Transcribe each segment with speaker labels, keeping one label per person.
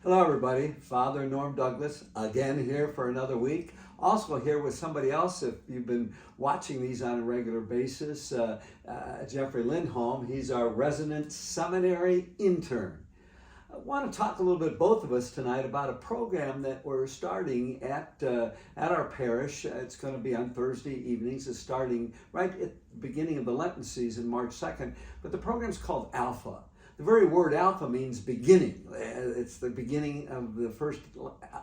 Speaker 1: Hello everybody, Father Norm Douglas, again here for another week. Also here with somebody else, if you've been watching these on a regular basis, Jeffrey Lindholm. He's our resident seminary intern. I want to talk a little bit, both of us tonight, about a program that we're starting at our parish. It's going to be on Thursday evenings. It's starting right at the beginning of the Lenten season, March 2nd. But the program's called Alpha. The very word alpha means beginning. It's the beginning of the first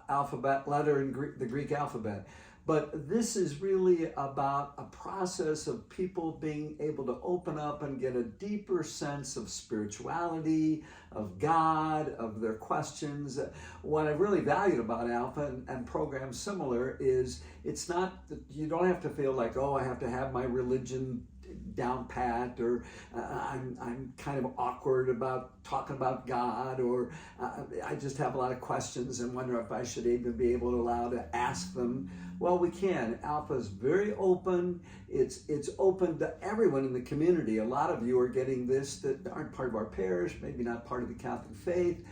Speaker 1: alphabet letter in the Greek alphabet. But this is really about a process of people being able to open up and get a deeper sense of spirituality, of God, of their questions. What I really valued about Alpha and programs similar is it's not, you don't have to feel like, oh, I have to have my religion down pat, or I'm kind of awkward about talking about God, or I just have a lot of questions and wonder if I should even be able to allow to ask them. Well, we can. Alpha is very open. It's open to everyone in the community. A lot of you are getting this that aren't part of our parish, maybe not part of the Catholic faith,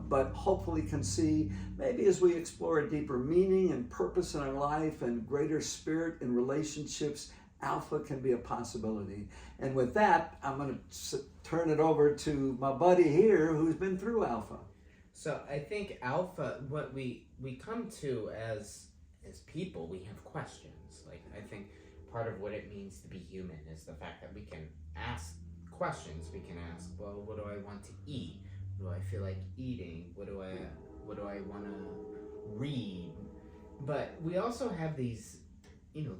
Speaker 1: but hopefully can see maybe as we explore a deeper meaning and purpose in our life and greater spirit in relationships, Alpha can be a possibility. And with that, I'm going to turn it over to my buddy here who's been through Alpha.
Speaker 2: So I think Alpha, what we come to as people, we have questions. Like, I think part of what it means to be human is the fact that we can ask questions. We can ask, well, what do I want to eat? What do I feel like eating? What do I want to read? But we also have these,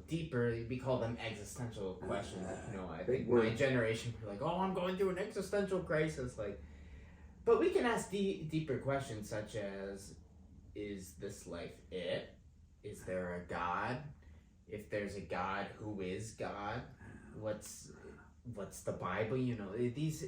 Speaker 2: deeper, we call them existential questions. I think my generation, we're like, oh, I'm going through an existential crisis. But we can ask deeper questions such as, is this life it? Is there a God? If there's a God, who is God? What's the Bible? These,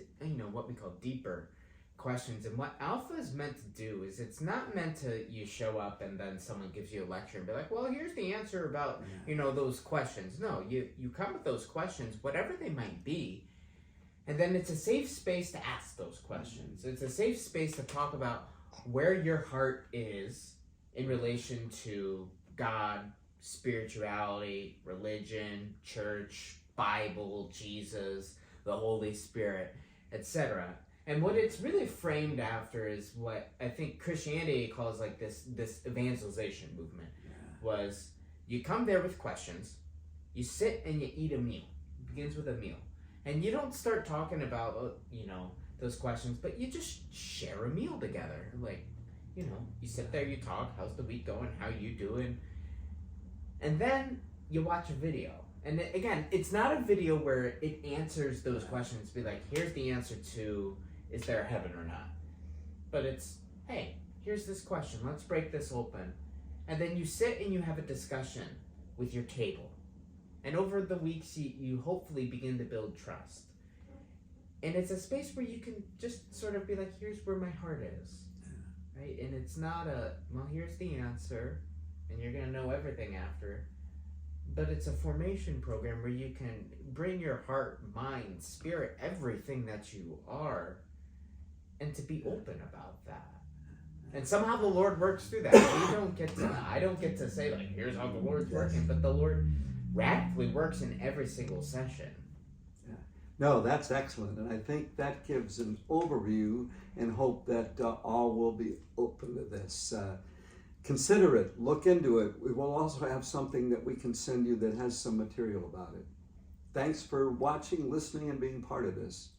Speaker 2: what we call deeper questions. And what Alpha is meant to do is it's not meant to you show up and then someone gives you a lecture and be like, well, here's the answer about, those questions. No, you come with those questions, whatever they might be, and then it's a safe space to ask those questions. It's a safe space to talk about where your heart is in relation to God, spirituality, religion, church, Bible, Jesus, the Holy Spirit, etc. And what it's really framed after is what I think Christianity calls like this evangelization movement. Was you come there with questions, you sit and you eat a meal. It begins with a meal. And you don't start talking about, those questions, but you just share a meal together. You sit there, you talk, how's the week going, how you doing? And then you watch a video. And again, it's not a video where it answers those questions, be like, here's the answer to, is there a heaven or not? But it's, hey, here's this question, let's break this open. And then you sit and you have a discussion with your table. And over the weeks, you hopefully begin to build trust. And it's a space where you can just sort of be like, here's where my heart is. Right? And it's not well, here's the answer, and you're going to know everything after. But it's a formation program where you can bring your heart, mind, spirit, everything that you are, and to be open about that. And somehow the Lord works through that. I don't get to say, like, here's how the Lord's working, but the Lord radically works in every single session.
Speaker 1: No, that's excellent, and I think that gives an overview and hope that all will be open to this. Consider it, look into it. We will also have something that we can send you that has some material about it. Thanks for watching, listening, and being part of this.